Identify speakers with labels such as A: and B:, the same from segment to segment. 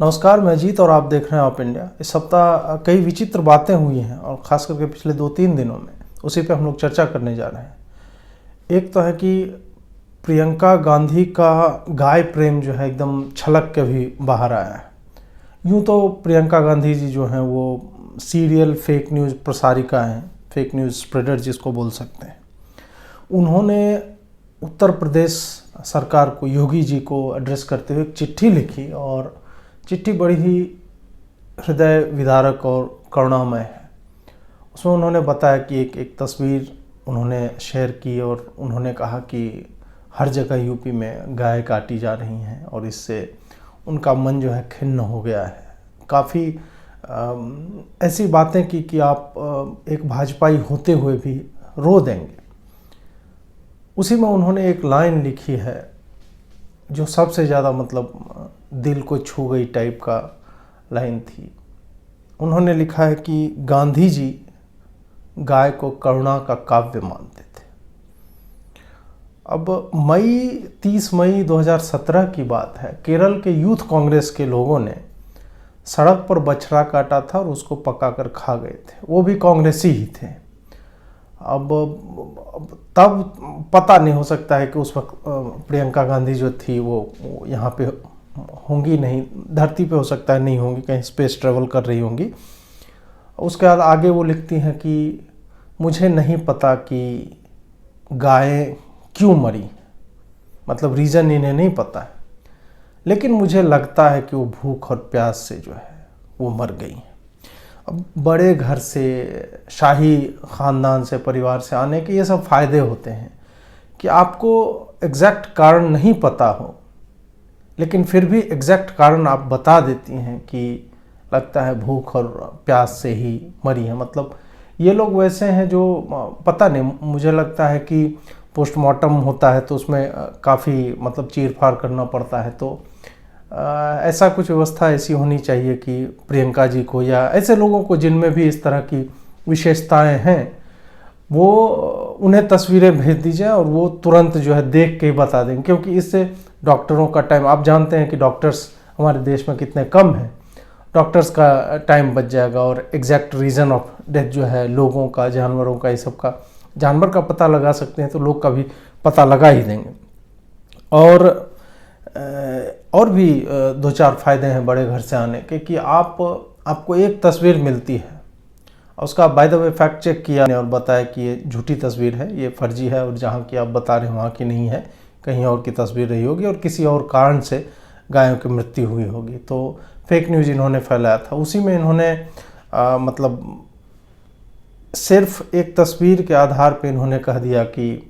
A: नमस्कार, मैं अजीत और आप देख रहे हैं आप इंडिया। इस सप्ताह कई विचित्र बातें हुई हैं और ख़ास करके पिछले 2-3 दिनों में उसी पे हम लोग चर्चा करने जा रहे हैं। एक तो है कि प्रियंका गांधी का गाय प्रेम जो है एकदम छलक के भी बाहर आया है। यूँ तो प्रियंका गांधी जी जो हैं वो सीरियल फेक न्यूज़ प्रसारिका हैं, फेक न्यूज़ स्प्रेडर जिसको बोल सकते हैं। उन्होंने उत्तर प्रदेश सरकार को, योगी जी को एड्रेस करते हुए एक चिट्ठी लिखी और चिट्ठी बड़ी ही हृदय विदारक और करुणामय है। उसमें उन्होंने बताया कि एक तस्वीर उन्होंने शेयर की और उन्होंने कहा कि हर जगह यूपी में गाय काटी जा रही हैं और इससे उनका मन जो है खिन्न हो गया है। काफ़ी ऐसी बातें की कि आप एक भाजपाई होते हुए भी रो देंगे। उसी में उन्होंने एक लाइन लिखी है जो सबसे ज़्यादा मतलब दिल को छू गई टाइप का लाइन थी। उन्होंने लिखा है कि गांधी जी गाय को करुणा का काव्य मानते थे। अब 30 मई 2017 की बात है। केरल के यूथ कांग्रेस के लोगों ने सड़क पर बछड़ा काटा था और उसको पकाकर खा गए थे। वो भी कांग्रेसी ही थे। अब तब पता नहीं, हो सकता है कि उस वक्त प्रियंका गांधी जो थी वो यहाँ पे होंगी नहीं, धरती पे हो सकता है नहीं होंगी, कहीं स्पेस ट्रेवल कर रही होंगी। उसके बाद आगे वो लिखती हैं कि मुझे नहीं पता कि गायें क्यों मरी, मतलब रीज़न इन्हें नहीं पता है, लेकिन मुझे लगता है कि वो भूख और प्यास से जो है वो मर गई। अब बड़े घर से, शाही ख़ानदान से, परिवार से आने के ये सब फ़ायदे होते हैं कि आपको एग्जैक्ट कारण नहीं पता हो, लेकिन फिर भी एग्जैक्ट कारण आप बता देती हैं कि लगता है भूख और प्यास से ही मरी है। मतलब ये लोग वैसे हैं जो पता नहीं, मुझे लगता है कि पोस्टमार्टम होता है तो उसमें काफ़ी मतलब चीर-फाड़ करना पड़ता है, तो ऐसा कुछ व्यवस्था ऐसी होनी चाहिए कि प्रियंका जी को या ऐसे लोगों को जिनमें भी इस तरह की विशेषताएं हैं वो उन्हें तस्वीरें भेज दीजिए और वो तुरंत जो है देख के ही बता देंगे, क्योंकि इससे डॉक्टरों का टाइम, आप जानते हैं कि डॉक्टर्स हमारे देश में कितने कम हैं, डॉक्टर्स का टाइम बच जाएगा और एग्जैक्ट रीज़न ऑफ डेथ जो है लोगों का, जानवरों का, ये सब का, जानवर का पता लगा सकते हैं तो लोग का भी पता लगा ही देंगे। और भी 2-4 फ़ायदे हैं बड़े घर से आने के कि आपको एक तस्वीर मिलती है, उसका by the way fact check किया और बताया कि ये झूठी तस्वीर है, ये फर्जी है और जहाँ की आप बता रहे हैं वहाँ की नहीं है, कहीं और की तस्वीर रही होगी और किसी और कारण से गायों की मृत्यु हुई होगी। तो फेक न्यूज़ इन्होंने फैलाया था। उसी में इन्होंने मतलब सिर्फ एक तस्वीर के आधार पर इन्होंने कह दिया कि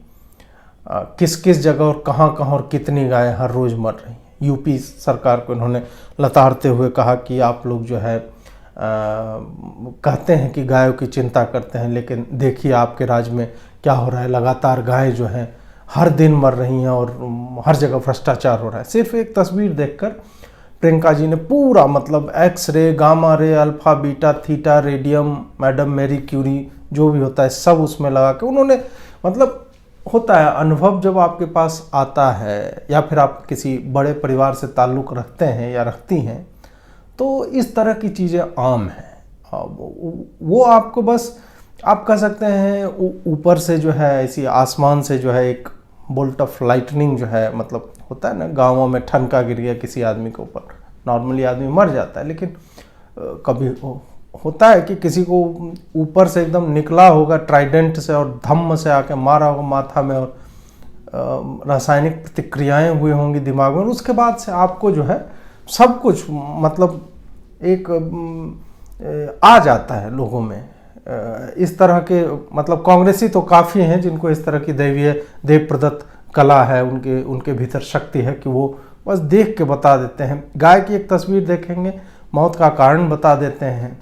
A: किस किस जगह और कहाँ कहाँ और कितनी गायें हर रोज़ मर रही हैं। यूपी सरकार को इन्होंने लताड़ते हुए कहा कि आप लोग जो है कहते हैं कि गायों की चिंता करते हैं, लेकिन देखिए आपके राज्य में क्या हो रहा है, लगातार गायें जो हैं हर दिन मर रही हैं और हर जगह भ्रष्टाचार हो रहा है। सिर्फ एक तस्वीर देखकर प्रियंका जी ने पूरा मतलब X ray, gamma ray, alpha, beta, theta, radium, madam Marie Curie, जो भी होता है सब उसमें लगा के उन्होंने, मतलब होता है अनुभव जब आपके पास आता है या फिर आप किसी बड़े परिवार से ताल्लुक़ रखते हैं या रखती हैं तो इस तरह की चीज़ें आम हैं। वो आपको बस आप कह सकते हैं ऊपर से जो है ऐसी आसमान से जो है एक बोल्ट ऑफ लाइटनिंग जो है, मतलब होता है ना गाँवों में ठनका गिर गया किसी आदमी के ऊपर, नॉर्मली आदमी मर जाता है, लेकिन कभी होता है कि किसी को ऊपर से एकदम निकला होगा ट्राइडेंट से और धम्म से आके मारा होगा माथा में और रासायनिक प्रतिक्रियाएं हुई होंगी दिमाग में, और उसके बाद से आपको जो है सब कुछ मतलब एक आ जाता है लोगों में। इस तरह के मतलब कांग्रेसी तो काफ़ी हैं जिनको इस तरह की देव प्रदत्त कला है, उनके भीतर शक्ति है कि वो बस देख के बता देते हैं। गाय की एक तस्वीर देखेंगे, मौत का कारण बता देते हैं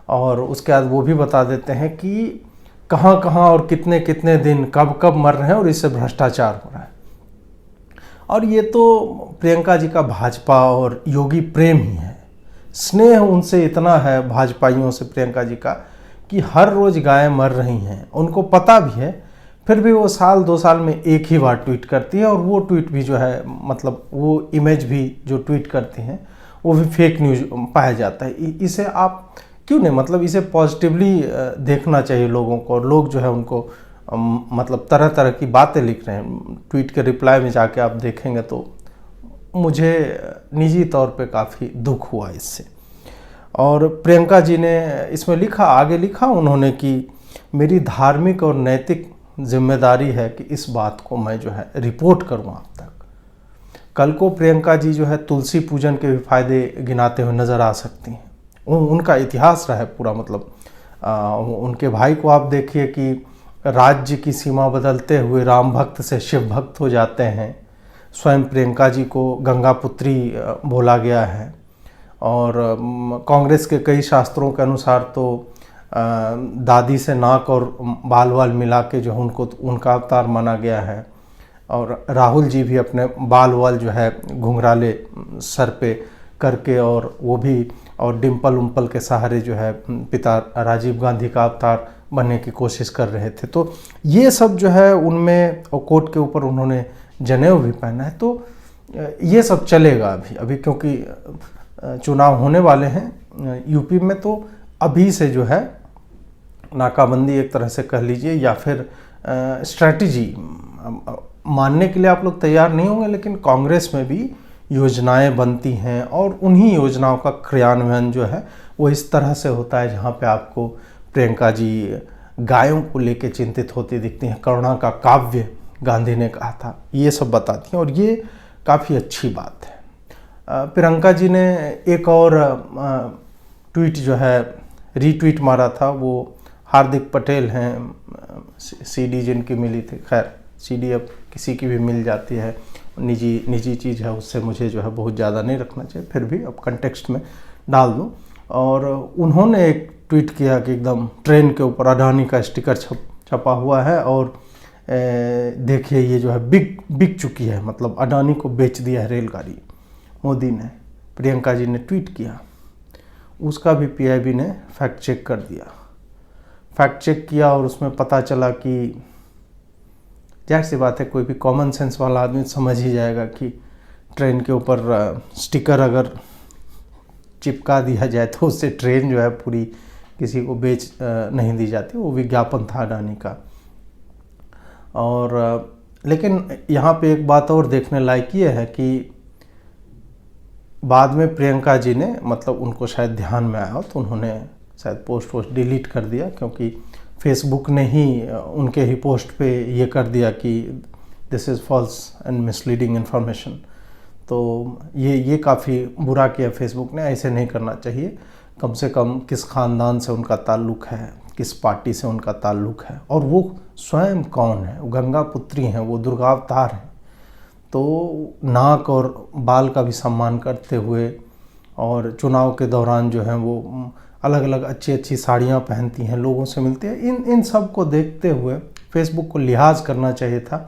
A: और उसके बाद वो भी बता देते हैं कि कहाँ कहाँ और कितने कितने दिन कब कब मर रहे हैं और इससे भ्रष्टाचार हो रहा है। और ये तो प्रियंका जी का भाजपा और योगी प्रेम ही है। स्नेह उनसे इतना है भाजपाइयों से प्रियंका जी का कि हर रोज़ गायें मर रही हैं, उनको पता भी है, फिर भी वो साल 2 साल में एक ही बार ट्वीट करती है और वो ट्वीट भी जो है मतलब वो इमेज भी जो ट्वीट करती हैं वो भी फेक न्यूज पाया जाता है। इसे आप क्यों नहीं, मतलब इसे पॉजिटिवली देखना चाहिए लोगों को। और लोग जो है उनको मतलब तरह तरह की बातें लिख रहे हैं। ट्वीट के रिप्लाई में जाके आप देखेंगे तो मुझे निजी तौर पे काफ़ी दुख हुआ इससे। और प्रियंका जी ने इसमें लिखा, आगे लिखा उन्होंने कि मेरी धार्मिक और नैतिक जिम्मेदारी है कि इस बात को मैं जो है रिपोर्ट करूं आप तक। कल को प्रियंका जी जो है तुलसी पूजन के भी फायदे गिनाते हुए नज़र आ सकती हैं। उनका इतिहास रहा है पूरा, मतलब उनके भाई को आप देखिए कि राज्य की सीमा बदलते हुए राम भक्त से शिव भक्त हो जाते हैं। स्वयं प्रियंका जी को गंगा पुत्री बोला गया है। और कांग्रेस के कई शास्त्रों के अनुसार तो दादी से नाक और बाल वाल मिला के जो उनको उनका अवतार माना गया है। और राहुल जी भी अपने बाल वाल जो है घुंघराले सर पे करके और वो भी और डिम्पल उम्पल के सहारे जो है पिता राजीव गांधी का अवतार बनने की कोशिश कर रहे थे। तो ये सब जो है उनमें, और कोट के ऊपर उन्होंने जनेऊ भी पहना है। तो ये सब चलेगा अभी क्योंकि चुनाव होने वाले हैं यूपी में। तो अभी से जो है नाकाबंदी एक तरह से कह लीजिए या फिर स्ट्रैटेजी मानने के लिए आप लोग तैयार नहीं होंगे, लेकिन कांग्रेस में भी योजनाएं बनती हैं और उन्हीं योजनाओं का क्रियान्वयन जो है वो इस तरह से होता है जहां पे आपको प्रियंका जी गायों को लेके चिंतित होती दिखती हैं। करुणा का काव्य गांधी ने कहा था, ये सब बताती हैं और ये काफ़ी अच्छी बात है। प्रियंका जी ने एक और ट्वीट जो है रीट्वीट मारा था, वो हार्दिक पटेल हैं, सीडी जिनकी मिली थी। खैर सीडी अब किसी की भी मिल जाती है, निजी चीज़ है, उससे मुझे जो है बहुत ज़्यादा नहीं रखना चाहिए, फिर भी अब कंटेक्स्ट में डाल दूँ। और उन्होंने एक ट्वीट किया कि एकदम ट्रेन के ऊपर अडानी का स्टिकर छपा हुआ है और देखिए ये जो है बिक चुकी है, मतलब अडानी को बेच दिया है रेलगाड़ी मोदी ने। प्रियंका जी ने ट्वीट किया, उसका भी पीआईबी ने फैक्ट चेक किया और उसमें पता चला कि जाहिर सी बात है कोई भी कॉमन सेंस वाला आदमी समझ ही जाएगा कि ट्रेन के ऊपर स्टिकर अगर चिपका दिया जाए तो उससे ट्रेन जो है पूरी किसी को बेच नहीं दी जाती। वो विज्ञापन था अडानी का। और लेकिन यहाँ पे एक बात और देखने लायक ये है कि बाद में प्रियंका जी ने, मतलब उनको शायद ध्यान में आया तो उन्होंने शायद पोस्ट डिलीट कर दिया, क्योंकि फेसबुक ने ही उनके ही पोस्ट पे ये कर दिया कि this is false and misleading information. तो ये काफ़ी बुरा किया फेसबुक ने, ऐसे नहीं करना चाहिए। कम से कम किस ख़ानदान से उनका ताल्लुक़ है, किस पार्टी से उनका ताल्लुक़ है और वो स्वयं कौन है। वो गंगा पुत्री हैं, वो दुर्गा अवतार हैं। तो नाक और बाल का भी सम्मान करते हुए और चुनाव के दौरान जो है वो अलग अलग अच्छी साड़ियाँ पहनती हैं, लोगों से मिलती हैं। इन सब को देखते हुए फेसबुक को लिहाज करना चाहिए था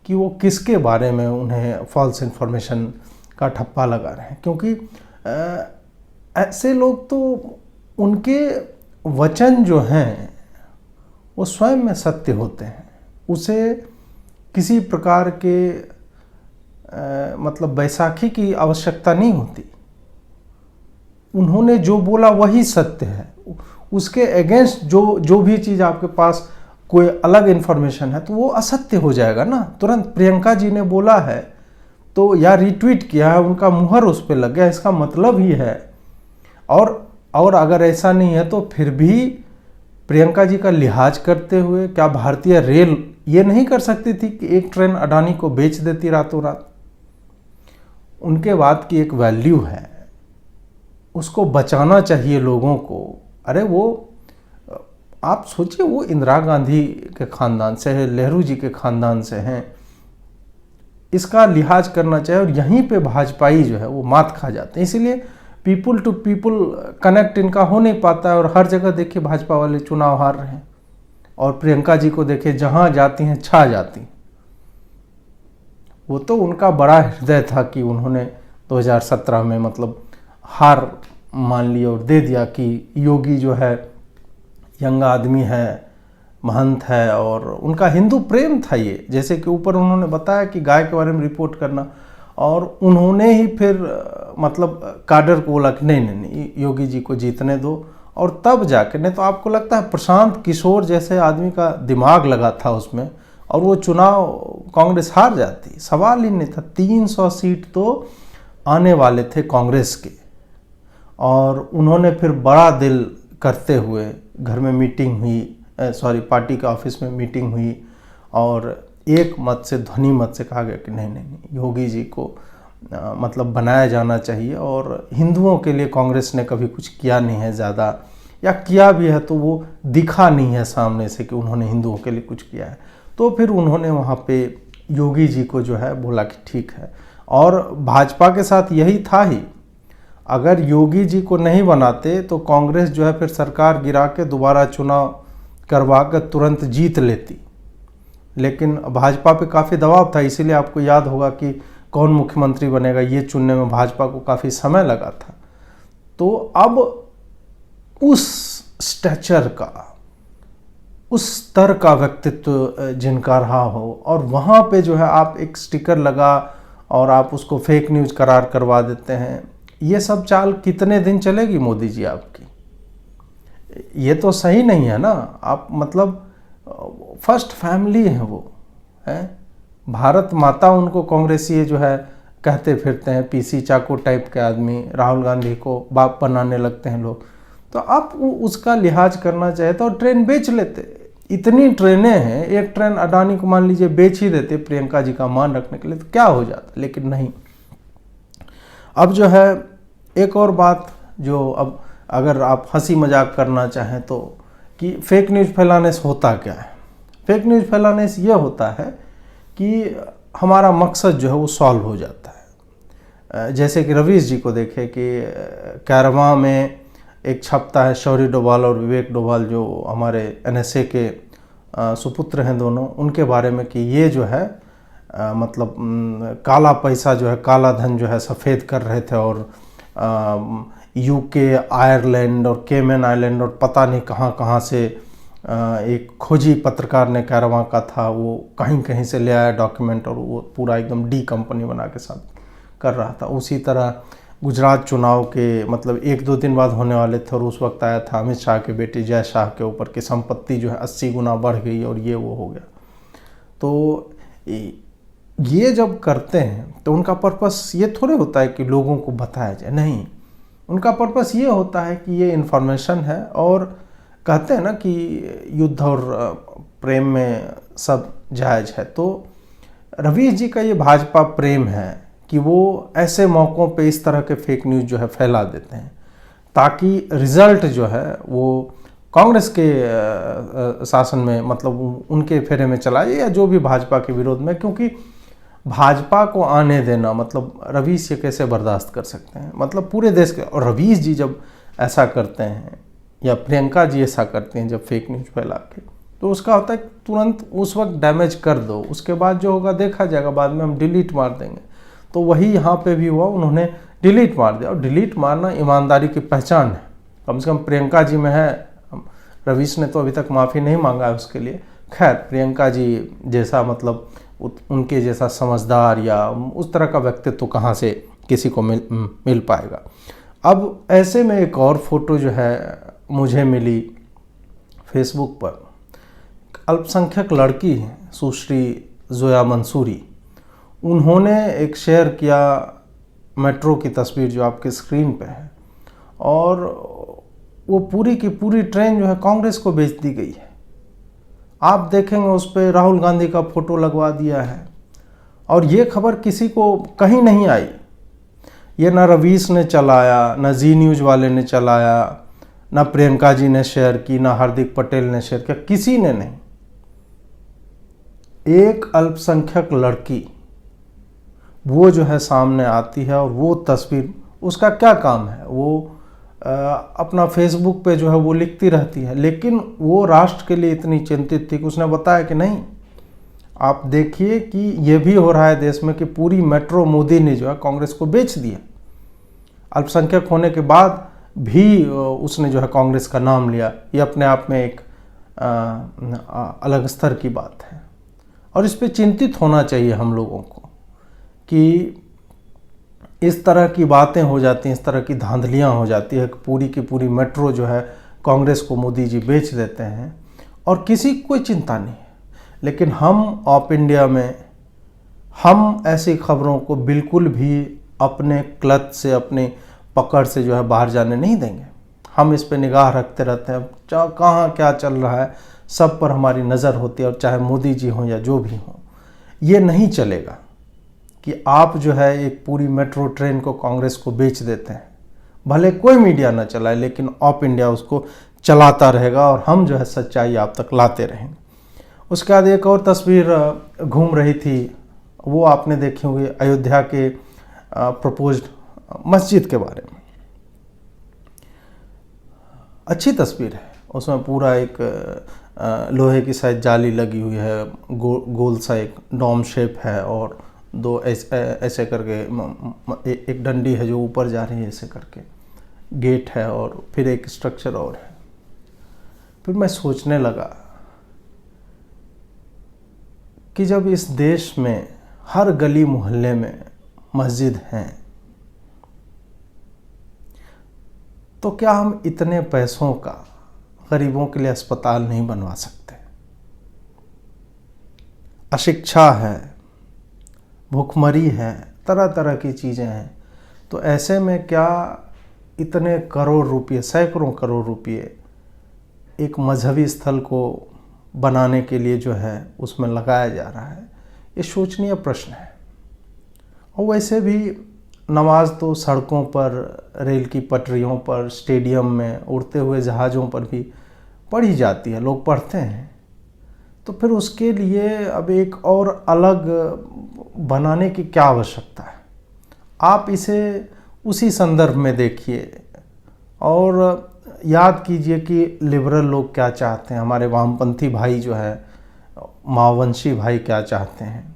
A: कि वो किसके बारे में उन्हें फॉल्स इन्फॉर्मेशन का ठप्पा लगा रहे हैं। क्योंकि ऐसे लोग तो उनके वचन जो हैं वो स्वयं में सत्य होते हैं, उसे किसी प्रकार के मतलब बैसाखी की आवश्यकता नहीं होती। उन्होंने जो बोला वही सत्य है। उसके अगेंस्ट जो भी चीज़ आपके पास कोई अलग इन्फॉर्मेशन है तो वो असत्य हो जाएगा ना तुरंत। प्रियंका जी ने बोला है तो या रीट्वीट किया है, उनका मुहर उस पर लग गया, इसका मतलब ही है। और अगर ऐसा नहीं है तो फिर भी प्रियंका जी का लिहाज करते हुए क्या भारतीय रेल ये नहीं कर सकती थी कि एक ट्रेन अडानी को बेच देती रातों रात? उनके बाद की एक वैल्यू है, उसको बचाना चाहिए लोगों को। अरे वो आप सोचिए, वो इंदिरा गांधी के ख़ानदान से है, नेहरू जी के ख़ानदान से हैं, इसका लिहाज करना चाहिए। और यहीं पे भाजपाई जो है वो मात खा जाते हैं। इसीलिए पीपुल टू पीपुल कनेक्ट इनका हो नहीं पाता है। और हर जगह देखिए भाजपा वाले चुनाव हार रहे हैं और प्रियंका जी को देखिए जहां जाती हैं छा जाती। वो तो उनका बड़ा हृदय था कि उन्होंने 2017 में मतलब हार मान ली और दे दिया कि योगी जो है यंग आदमी है, महंत है और उनका हिंदू प्रेम था ये। जैसे कि ऊपर उन्होंने बताया कि गाय के बारे में रिपोर्ट करना, और उन्होंने ही फिर मतलब काडर को बोला कि नहीं नहीं नहीं, योगी जी को जीतने दो, और तब जाके, नहीं तो आपको लगता है प्रशांत किशोर जैसे आदमी का दिमाग लगा था उसमें और वो चुनाव कांग्रेस हार जाती, सवाल ही नहीं था। 300 सीट तो आने वाले थे कांग्रेस के, और उन्होंने फिर बड़ा दिल करते हुए घर में मीटिंग हुई, पार्टी के ऑफिस में मीटिंग हुई, और एक मत से, ध्वनि मत से कहा गया कि नहीं नहीं नहीं, योगी जी को मतलब बनाया जाना चाहिए। और हिंदुओं के लिए कांग्रेस ने कभी कुछ किया नहीं है ज़्यादा, या किया भी है तो वो दिखा नहीं है सामने से कि उन्होंने हिंदुओं के लिए कुछ किया है। तो फिर उन्होंने वहाँ पे योगी जी को जो है बोला कि ठीक है, और भाजपा के साथ यही था ही, अगर योगी जी को नहीं बनाते तो कांग्रेस जो है फिर सरकार गिरा के दोबारा चुनाव करवा कर तुरंत जीत लेती। लेकिन भाजपा पे काफ़ी दबाव था, इसीलिए आपको याद होगा कि कौन मुख्यमंत्री बनेगा ये चुनने में भाजपा को काफ़ी समय लगा था। तो अब उस स्टैचर का, उस स्तर का व्यक्तित्व जिनका रहा हो, और वहाँ पे जो है आप एक स्टिकर लगा और आप उसको फेक न्यूज़ करार करवा देते हैं, ये सब चाल कितने दिन चलेगी मोदी जी आपकी? ये तो सही नहीं है ना। आप मतलब फर्स्ट फैमिली हैं वो, हैं भारत माता, उनको कांग्रेसी जो है कहते फिरते हैं, पीसी चाको टाइप के आदमी, राहुल गांधी को बाप बनाने लगते हैं लोग। तो आप उसका लिहाज करना चाहे तो ट्रेन बेच लेते। इतनी ट्रेनें हैं, एक ट्रेन अडानी को मान लीजिए बेच ही देते प्रियंका जी का मान रखने के लिए, तो क्या हो जाता, लेकिन नहीं। अब जो है एक और बात जो, अब अगर आप हंसी मजाक करना चाहें तो, कि फेक न्यूज़ फैलाने से होता क्या है? फेक न्यूज़ फैलाने से ये होता है कि हमारा मकसद जो है वो सॉल्व हो जाता है। जैसे कि रवीश जी को देखें कि कैरवां में एक छपता है, शौर्य डोभाल और विवेक डोभाल जो हमारे एनएसए के सुपुत्र हैं दोनों, उनके बारे में कि ये जो है मतलब काला पैसा जो है, काला धन जो है सफ़ेद कर रहे थे, और यूके, आयरलैंड और केमन आइलैंड और पता नहीं कहाँ कहाँ से एक खोजी पत्रकार ने कैरवां का था, वो कहीं कहीं से ले आया डॉक्यूमेंट, और वो पूरा एकदम डी कंपनी बना के साथ कर रहा था। उसी तरह गुजरात चुनाव के मतलब 1-2 दिन बाद होने वाले थे, और उस वक्त आया था अमित शाह के बेटे जय शाह के ऊपर की संपत्ति जो है 80 गुना बढ़ गई और ये वो हो गया। तो ये जब करते हैं तो उनका पर्पस ये थोड़े होता है कि लोगों को बताया जाए, नहीं, उनका पर्पस ये होता है कि ये इन्फॉर्मेशन है। और कहते हैं ना कि युद्ध और प्रेम में सब जायज़ है, तो रवीश जी का ये भाजपा प्रेम है कि वो ऐसे मौक़ों पे इस तरह के फेक न्यूज़ जो है फैला देते हैं, ताकि रिज़ल्ट जो है वो कांग्रेस के शासन में, मतलब उनके फेरे में चला जाए, या जो भी भाजपा के विरोध में। क्योंकि भाजपा को आने देना, मतलब रवीश ये कैसे बर्दाश्त कर सकते हैं, मतलब पूरे देश के। और रवीश जी जब ऐसा करते हैं, या प्रियंका जी ऐसा करते हैं जब फेक न्यूज़ फैला के, तो उसका होता है तुरंत उस वक्त डैमेज कर दो, उसके बाद जो होगा देखा जाएगा, बाद में हम डिलीट मार देंगे। तो वही यहाँ पे भी हुआ, उन्होंने डिलीट मार दिया, और डिलीट मारना ईमानदारी की पहचान है। कम से कम प्रियंका जी में है, रवीश ने तो अभी तक माफ़ी नहीं मांगा है उसके लिए। खैर, प्रियंका जी जैसा मतलब उनके जैसा समझदार या उस तरह का व्यक्तित्व तो कहाँ से किसी को मिल पाएगा। अब ऐसे में एक और फोटो जो है मुझे मिली फेसबुक पर, अल्पसंख्यक लड़की है सुश्री जोया मंसूरी, उन्होंने एक शेयर किया मेट्रो की तस्वीर जो आपके स्क्रीन पे है, और वो पूरी की पूरी ट्रेन जो है कांग्रेस को बेच दी गई है। आप देखेंगे उस पर राहुल गांधी का फोटो लगवा दिया है, और ये खबर किसी को कहीं नहीं आई। ये ना रवीश ने चलाया, ना जी न्यूज़ वाले ने चलाया, ना प्रियंका जी ने शेयर की, ना हार्दिक पटेल ने शेयर किया, किसी ने नहीं। एक अल्पसंख्यक लड़की वो जो है सामने आती है, और वो तस्वीर, उसका क्या काम है, वो अपना फेसबुक पे जो है वो लिखती रहती है, लेकिन वो राष्ट्र के लिए इतनी चिंतित थी कि उसने बताया कि नहीं, आप देखिए कि ये भी हो रहा है देश में कि पूरी मेट्रो मोदी ने जो है कांग्रेस को बेच दिया। अल्पसंख्यक होने के बाद भी उसने जो है कांग्रेस का नाम लिया। ये अपने आप में एक अलग स्तर की बात है, और इस पे चिंतित होना चाहिए हम लोगों को कि इस तरह की बातें हो जाती हैं, इस तरह की धांधलियाँ हो जाती है कि पूरी की पूरी मेट्रो जो है कांग्रेस को मोदी जी बेच देते हैं और किसी को कोई चिंता नहीं है। लेकिन हम ऑप इंडिया में हम ऐसी खबरों को बिल्कुल भी अपने क्लच से, अपने पकड़ से जो है बाहर जाने नहीं देंगे। हम इस पे निगाह रखते रहते हैं, कहाँ क्या चल रहा है सब पर हमारी नज़र होती है, और चाहे मोदी जी हों या जो भी हों। ये नहीं चलेगा कि आप जो है एक पूरी मेट्रो ट्रेन को कांग्रेस को बेच देते हैं, भले कोई मीडिया ना चलाए लेकिन ऑप इंडिया उसको चलाता रहेगा और हम जो है सच्चाई आप तक लाते रहेंगे। उसके बाद एक और तस्वीर घूम रही थी, वो आपने देखी होगी, अयोध्या के प्रपोज्ड मस्जिद के बारे में। अच्छी तस्वीर है, उसमें पूरा एक लोहे की शायद जाली लगी हुई है, गोल सा एक डोम शेप है और दो ऐसे करके एक डंडी है जो ऊपर जा रही है ऐसे करके, गेट है और फिर एक स्ट्रक्चर और है। फिर मैं सोचने लगा कि जब इस देश में हर गली मोहल्ले में मस्जिद हैं तो क्या हम इतने पैसों का गरीबों के लिए अस्पताल नहीं बनवा सकते? अशिक्षा है, भूखमरी है, तरह तरह की चीज़ें हैं, तो ऐसे में क्या इतने करोड़ रुपए, सैकड़ों करोड़ रुपए एक मजहबी स्थल को बनाने के लिए जो है उसमें लगाया जा रहा है? ये शोचनीय प्रश्न है। और वैसे भी नमाज तो सड़कों पर, रेल की पटरियों पर, स्टेडियम में, उड़ते हुए जहाज़ों पर भी पढ़ी जाती है, लोग पढ़ते हैं। तो फिर उसके लिए अब एक और अलग बनाने की क्या आवश्यकता है? आप इसे उसी संदर्भ में देखिए और याद कीजिए कि लिबरल लोग क्या चाहते हैं, हमारे वामपंथी भाई जो है, मावंशी भाई क्या चाहते हैं।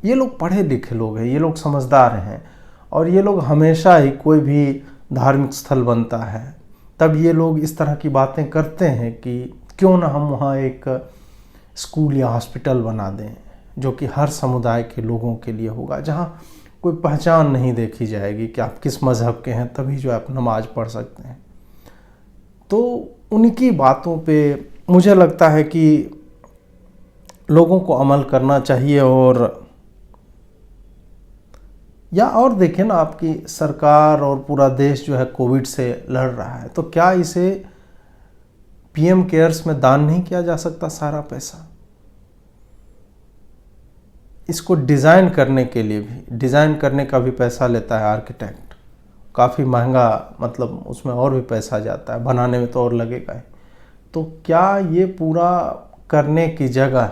A: ये लोग पढ़े लिखे लोग हैं, ये लोग समझदार हैं, और ये लोग हमेशा ही कोई भी धार्मिक स्थल बनता है तब ये लोग इस तरह की बातें करते हैं कि क्यों ना हम वहाँ एक स्कूल या हॉस्पिटल बना दें जो कि हर समुदाय के लोगों के लिए होगा, जहाँ कोई पहचान नहीं देखी जाएगी कि आप किस मज़हब के हैं, तभी जो आप नमाज पढ़ सकते हैं। तो उनकी बातों पे मुझे लगता है कि लोगों को अमल करना चाहिए। और देखिए ना, आपकी सरकार और पूरा देश जो है कोविड से लड़ रहा है, तो क्या इसे पीएम केयर्स में दान नहीं किया जा सकता सारा पैसा? इसको डिज़ाइन करने के लिए भी, डिज़ाइन करने का भी पैसा लेता है आर्किटेक्ट, काफ़ी महंगा, मतलब उसमें और भी पैसा जाता है, बनाने में तो और लगेगा ही। तो क्या ये पूरा करने की जगह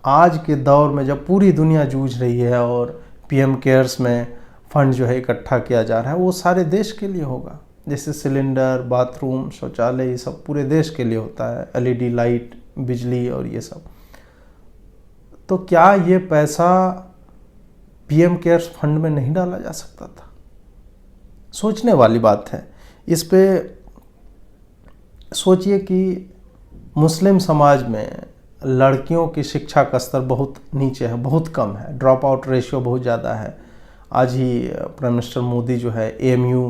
A: आज के दौर में जब पूरी दुनिया जूझ रही है और पीएम केयर्स में फंड जो है इकट्ठा किया जा रहा है, वो सारे देश के लिए होगा? जैसे सिलेंडर, बाथरूम, शौचालय, ये सब पूरे देश के लिए होता है, एलईडी लाइट, बिजली और ये सब। तो क्या ये पैसा पीएम केयर्स फंड में नहीं डाला जा सकता था? सोचने वाली बात है। इस पे सोचिए कि मुस्लिम समाज में लड़कियों की शिक्षा का स्तर बहुत नीचे है, बहुत कम है, ड्रॉप आउट रेशियो बहुत ज़्यादा है। आज ही प्राइम मिनिस्टर मोदी जो है एएमयू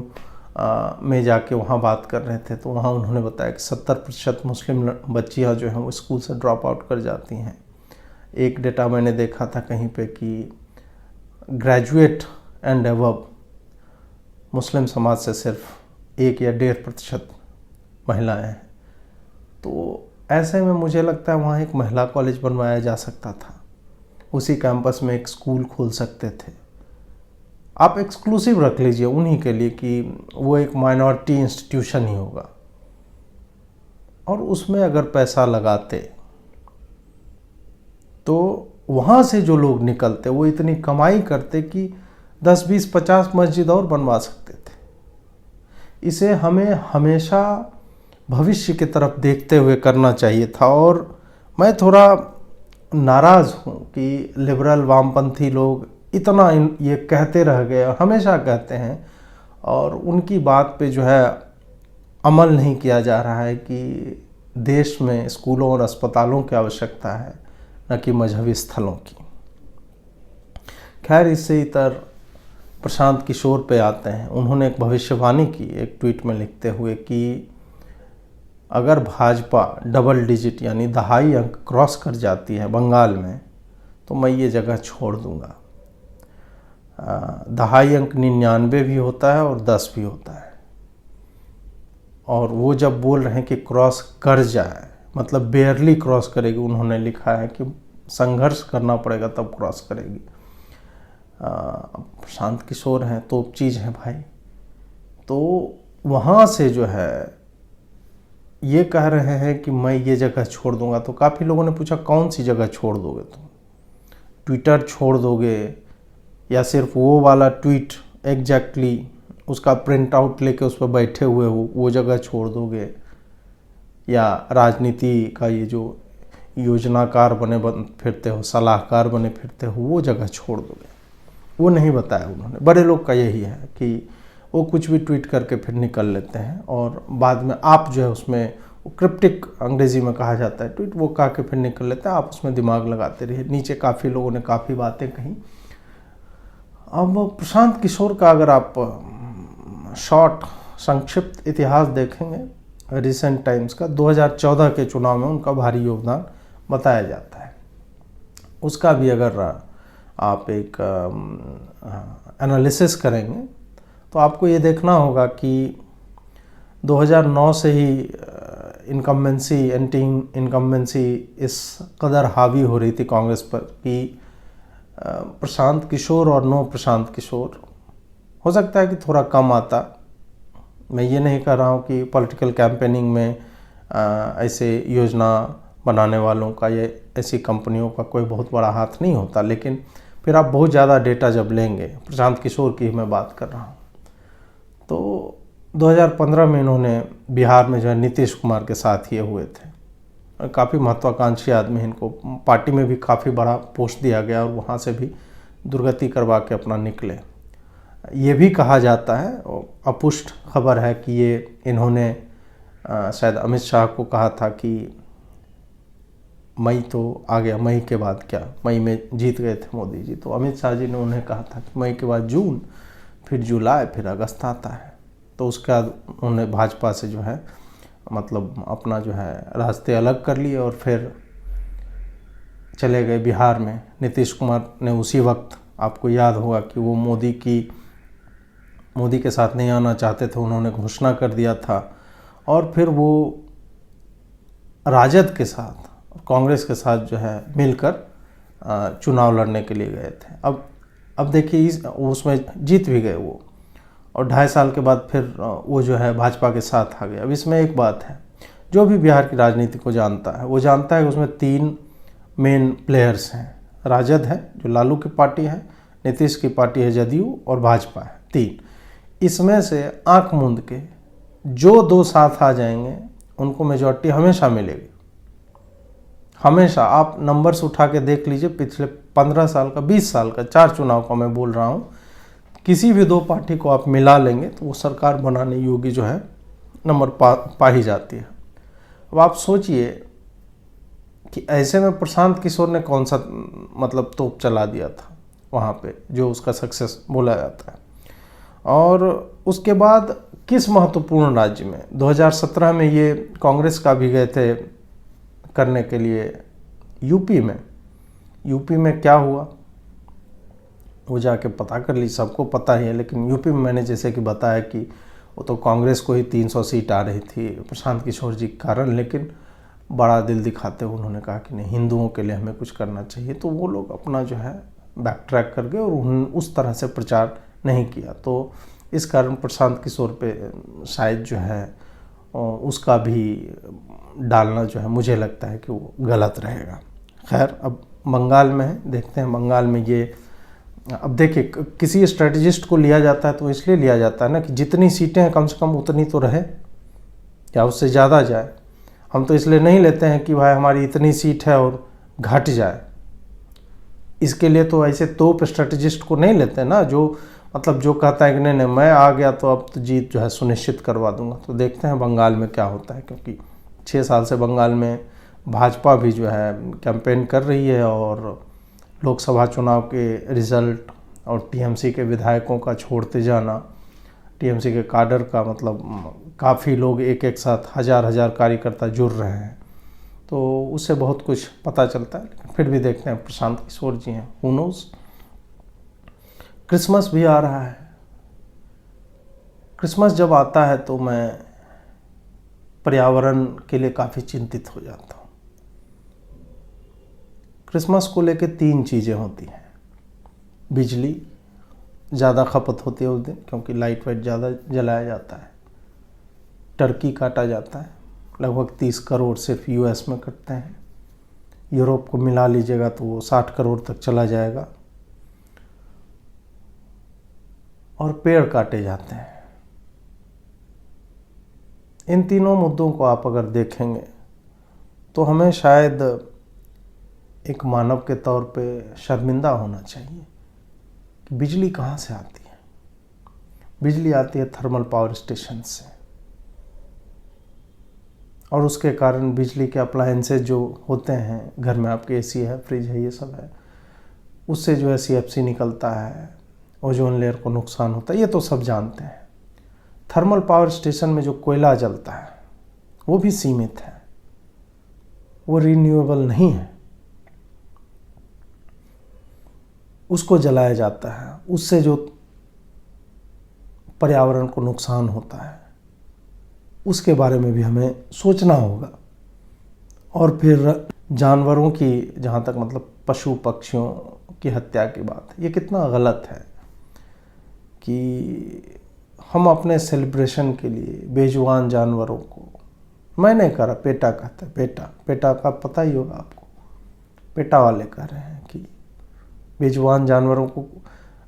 A: में जाके वहाँ बात कर रहे थे, तो वहाँ उन्होंने बताया कि 70% मुस्लिम बच्चियाँ जो हैं वो स्कूल से ड्रॉप आउट कर जाती हैं। एक डेटा मैंने देखा था कहीं पे कि ग्रेजुएट एंड अबव मुस्लिम समाज से सिर्फ 1 या 1.5% महिलाएं हैं। तो ऐसे में मुझे लगता है वहाँ एक महिला कॉलेज बनवाया जा सकता था, उसी कैंपस में एक स्कूल खोल सकते थे। आप एक्सक्लूसिव रख लीजिए उन्हीं के लिए कि वो एक माइनॉरिटी इंस्टीट्यूशन ही होगा, और उसमें अगर पैसा लगाते तो वहाँ से जो लोग निकलते वो इतनी कमाई करते कि 10, 20, 50 मस्जिद और बनवा सकते थे। इसे हमें हमेशा भविष्य की तरफ देखते हुए करना चाहिए था। और मैं थोड़ा नाराज़ हूँ कि लिबरल वामपंथी लोग इतना ये कहते रह गए और हमेशा कहते हैं, और उनकी बात पे जो है अमल नहीं किया जा रहा है कि देश में स्कूलों और अस्पतालों की आवश्यकता है, न कि मजहबी स्थलों की। खैर, इससे इतर प्रशांत किशोर पे आते हैं। उन्होंने एक भविष्यवाणी की एक ट्वीट में लिखते हुए कि अगर भाजपा डबल डिजिट यानी दहाई अंक क्रॉस कर जाती है बंगाल में तो मैं ये जगह छोड़ दूंगा। दहाई अंक 99 भी होता है और 10 भी होता है। और वो जब बोल रहे हैं कि क्रॉस कर जाए, मतलब बेयरली क्रॉस करेगी, उन्होंने लिखा है कि संघर्ष करना पड़ेगा तब क्रॉस करेगी। प्रशांत किशोर हैं, तो चीज़ है भाई। तो वहाँ से जो है ये कह रहे हैं कि मैं ये जगह छोड़ दूंगा। तो काफ़ी लोगों ने पूछा कौन सी जगह छोड़ दोगे तुम? ट्विटर छोड़ दोगे या सिर्फ वो वाला ट्वीट एग्जैक्टली उसका प्रिंट आउट लेके उस पर बैठे हुए हो वो जगह छोड़ दोगे, या राजनीति का ये जो योजनाकार फिरते हो, सलाहकार बने फिरते हो, वो जगह छोड़ दोगे? वो नहीं बताया उन्होंने। बड़े लोग का यही है कि वो कुछ भी ट्वीट करके फिर निकल लेते हैं और बाद में आप जो है उसमें वो क्रिप्टिक अंग्रेजी में कहा जाता है ट्वीट, वो कह के फिर निकल लेते हैं। आप उसमें दिमाग लगाते रहिए। नीचे काफ़ी लोगों ने काफ़ी बातें कही। अब प्रशांत किशोर का अगर आप शॉर्ट संक्षिप्त इतिहास देखेंगे रिसेंट टाइम्स का, 2014 के चुनाव में उनका भारी योगदान बताया जाता है। उसका भी अगर आप एक एनालिसिस करेंगे तो आपको ये देखना होगा कि 2009 से ही इनकम्बेंसी एंटी इनकम्बेंसी इस कदर हावी हो रही थी कांग्रेस पर कि प्रशांत किशोर और नो प्रशांत किशोर हो सकता है कि थोड़ा कम आता। मैं ये नहीं कह रहा हूँ कि पॉलिटिकल कैंपेनिंग में ऐसे योजना बनाने वालों का या ऐसी कंपनियों का कोई बहुत बड़ा हाथ नहीं होता, लेकिन फिर आप बहुत ज़्यादा डेटा जब लेंगे, प्रशांत किशोर की मैं बात कर रहा हूँ, तो 2015 में इन्होंने बिहार में जो है नीतीश कुमार के साथ ये हुए थे। काफ़ी महत्वाकांक्षी आदमी, इनको पार्टी में भी काफ़ी बड़ा पोस्ट दिया गया और वहाँ से भी दुर्गति करवा के अपना निकले। ये भी कहा जाता है, अपुष्ट खबर है कि ये इन्होंने शायद अमित शाह को कहा था कि मई तो आ गया, मई के बाद क्या, मई में जीत गए थे मोदी जी, तो अमित शाह जी ने उन्हें कहा था कि मई के बाद जून, फिर जुलाई, फिर अगस्त आता है। तो उसके बाद उन्होंने भाजपा से जो है मतलब अपना जो है रास्ते अलग कर लिए और फिर चले गए बिहार में। नीतीश कुमार ने उसी वक्त, आपको याद होगा कि वो मोदी के साथ नहीं आना चाहते थे, उन्होंने घोषणा कर दिया था और फिर वो राजद के साथ कांग्रेस के साथ जो है मिलकर चुनाव लड़ने के लिए गए थे। अब देखिए उसमें जीत भी गए वो, और 2.5 साल के बाद फिर वो जो है भाजपा के साथ आ गए। अब इसमें एक बात है, जो भी बिहार की राजनीति को जानता है वो जानता है कि उसमें 3 मेन प्लेयर्स हैं। राजद है जो लालू की पार्टी है, नीतीश की पार्टी है जदयू, और भाजपा है, 3। इसमें से आंख मूंद के जो 2 साथ आ जाएंगे उनको मेजॉरिटी हमेशा मिलेगी, हमेशा। आप नंबर्स उठा के देख लीजिए, पिछले 15 साल का, 20 साल का, 4 चुनाव का मैं बोल रहा हूँ, किसी भी 2 पार्टी को आप मिला लेंगे तो वो सरकार बनाने योग्य जो है नंबर पा ही जाती है। अब आप सोचिए कि ऐसे में प्रशांत किशोर ने कौन सा मतलब तोप चला दिया था वहाँ पे, जो उसका सक्सेस बोला जाता है। और उसके बाद किस महत्वपूर्ण राज्य में 2017 में ये कांग्रेस का भी गए थे करने के लिए यूपी में क्या हुआ वो जाके पता कर ली, सबको पता ही है। लेकिन यूपी में मैंने जैसे कि बताया कि वो तो कांग्रेस को ही 300 सीट आ रही थी प्रशांत किशोर जी के कारण, लेकिन बड़ा दिल दिखाते हुए उन्होंने कहा कि नहीं, हिंदुओं के लिए हमें कुछ करना चाहिए। तो वो लोग अपना जो है बैक ट्रैक कर गए और उन्होंने उस तरह से प्रचार नहीं किया। तो इस कारण प्रशांत किशोर पे शायद जो है उसका भी डालना जो है मुझे लगता है कि वो गलत रहेगा। खैर, अब बंगाल में है, देखते हैं बंगाल में ये। अब देखिए, किसी स्ट्रेटजिस्ट को लिया जाता है तो इसलिए लिया जाता है ना कि जितनी सीटें हैं कम से कम उतनी तो रहे या उससे ज़्यादा जाए। हम तो इसलिए नहीं लेते हैं कि भाई हमारी इतनी सीट है और घट जाए। इसके लिए तो ऐसे तोप स्ट्रेटजिस्ट को नहीं लेते ना, जो मतलब जो कहता है कि नहीं मैं आ गया तो अब तो जीत जो है सुनिश्चित करवा दूंगा। तो देखते हैं बंगाल में क्या होता है, क्योंकि 6 साल से बंगाल में भाजपा भी जो है कैंपेन कर रही है और लोकसभा चुनाव के रिज़ल्ट और टीएमसी के विधायकों का छोड़ते जाना, टीएमसी के काडर का मतलब काफ़ी लोग एक एक साथ हज़ार कार्यकर्ता जुड़ रहे हैं, तो उससे बहुत कुछ पता चलता है। लेकिन फिर भी देखते हैं, प्रशांत किशोर जी हैं, हू नोज़। क्रिसमस भी आ रहा है। क्रिसमस जब आता है तो मैं पर्यावरण के लिए काफ़ी चिंतित हो जाता हूँ। क्रिसमस को लेके 3 चीज़ें होती हैं। बिजली ज़्यादा खपत होती है उस दिन, क्योंकि लाइट वाइट ज़्यादा जलाया जाता है। टर्की काटा जाता है, लगभग 30 करोड़ सिर्फ यूएस में कटते हैं। यूरोप को मिला लीजिएगा तो वो 60 करोड़ तक चला जाएगा। और पेड़ काटे जाते हैं। इन तीनों मुद्दों को आप अगर देखेंगे तो हमें शायद एक मानव के तौर पे शर्मिंदा होना चाहिए कि बिजली कहाँ से आती है। बिजली आती है थर्मल पावर स्टेशन से, और उसके कारण बिजली के अप्लायंसेस जो होते हैं घर में, आपके एसी है, फ्रिज है, ये सब है, उससे जो है सीएफसी निकलता है, ओजोन लेयर को नुकसान होता है, ये तो सब जानते हैं। थर्मल पावर स्टेशन में जो कोयला जलता है वो भी सीमित है, वो रिन्यूएबल नहीं है। उसको जलाया जाता है, उससे जो पर्यावरण को नुकसान होता है उसके बारे में भी हमें सोचना होगा। और फिर जानवरों की, जहाँ तक मतलब पशु पक्षियों की हत्या की बात है, ये कितना गलत है कि हम अपने सेलिब्रेशन के लिए बेजुबान जानवरों को, मैं नहीं कह रहा, पेटा कहता है, पेटा का पता ही होगा आपको, पेटा वाले कह रहे हैं कि बेजुबान जानवरों को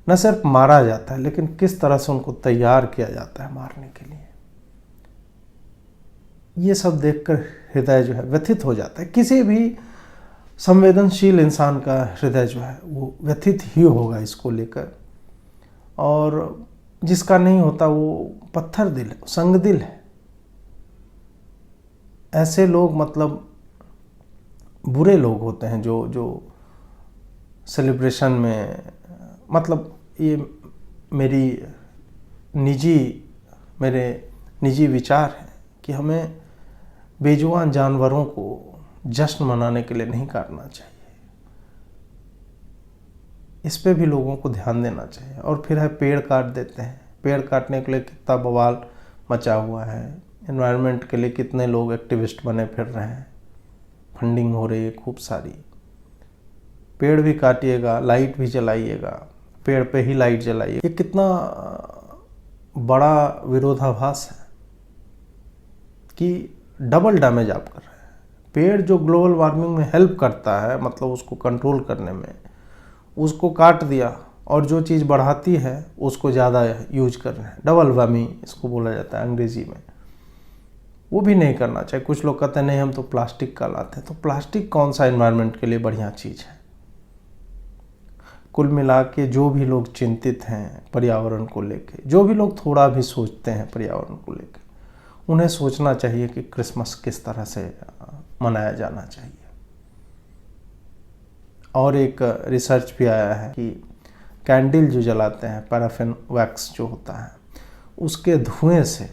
A: न सिर्फ मारा जाता है, लेकिन किस तरह से उनको तैयार किया जाता है मारने के लिए। ये सब देखकर हृदय जो है व्यथित हो जाता है। किसी भी संवेदनशील इंसान का हृदय जो है वो व्यथित ही होगा इसको लेकर, और जिसका नहीं होता वो पत्थर दिल है, संग दिल है। ऐसे लोग मतलब बुरे लोग होते हैं जो सेलिब्रेशन में, मतलब ये मेरे निजी विचार है कि हमें बेजुबान जानवरों को जश्न मनाने के लिए नहीं काटना चाहिए। इस पे भी लोगों को ध्यान देना चाहिए। और फिर है पेड़ काट देते हैं। पेड़ काटने के लिए कितना बवाल मचा हुआ है, एनवायरनमेंट के लिए कितने लोग एक्टिविस्ट बने फिर रहे हैं, फंडिंग हो रही है खूब सारी। पेड़ भी काटिएगा, लाइट भी जलाइएगा, पेड़ पे ही लाइट जलाइए, ये कितना बड़ा विरोधाभास है कि डबल डैमेज आप कर रहे हैं। पेड़ जो ग्लोबल वार्मिंग में हेल्प करता है, मतलब उसको कंट्रोल करने में, उसको काट दिया, और जो चीज़ बढ़ाती है उसको ज़्यादा यूज कर रहे हैं। डबल वार्मिंग इसको बोला जाता है अंग्रेजी में। वो भी नहीं करना चाहिए। कुछ लोग कहते हैं नहीं हम तो प्लास्टिक का लाते हैं, तो प्लास्टिक कौन सा एनवायरनमेंट के लिए बढ़िया चीज़ है। कुल मिला के जो भी लोग चिंतित हैं पर्यावरण को लेके, जो भी लोग थोड़ा भी सोचते हैं पर्यावरण को लेके, उन्हें सोचना चाहिए कि क्रिसमस किस तरह से मनाया जाना चाहिए। और एक रिसर्च भी आया है कि कैंडल जो जलाते हैं, पैराफिन वैक्स जो होता है, उसके धुएं से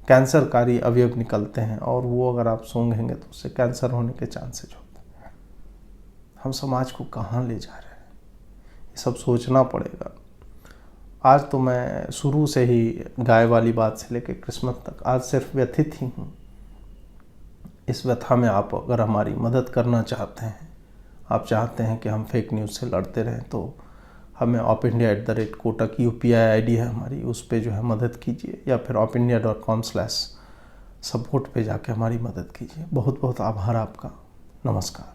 A: कैंसरकारी अवयव निकलते हैं, और वो अगर आप सूंघेंगे तो उससे कैंसर होने के चांसेस होते हैं। हम समाज को कहाँ ले जा रहे हैं, ये सब सोचना पड़ेगा। आज तो मैं शुरू से ही गाय वाली बात से लेकर क्रिसमस तक आज सिर्फ व्यथित ही हूँ। इस व्यथा में आप अगर हमारी मदद करना चाहते हैं, आप चाहते हैं कि हम फेक न्यूज़ से लड़ते रहें, तो हमें opindia@kotak UPI ID है हमारी, उस पर जो है मदद कीजिए, या फिर opindia.com/support पे जाके हमारी मदद कीजिए। बहुत बहुत आभार आपका। नमस्कार।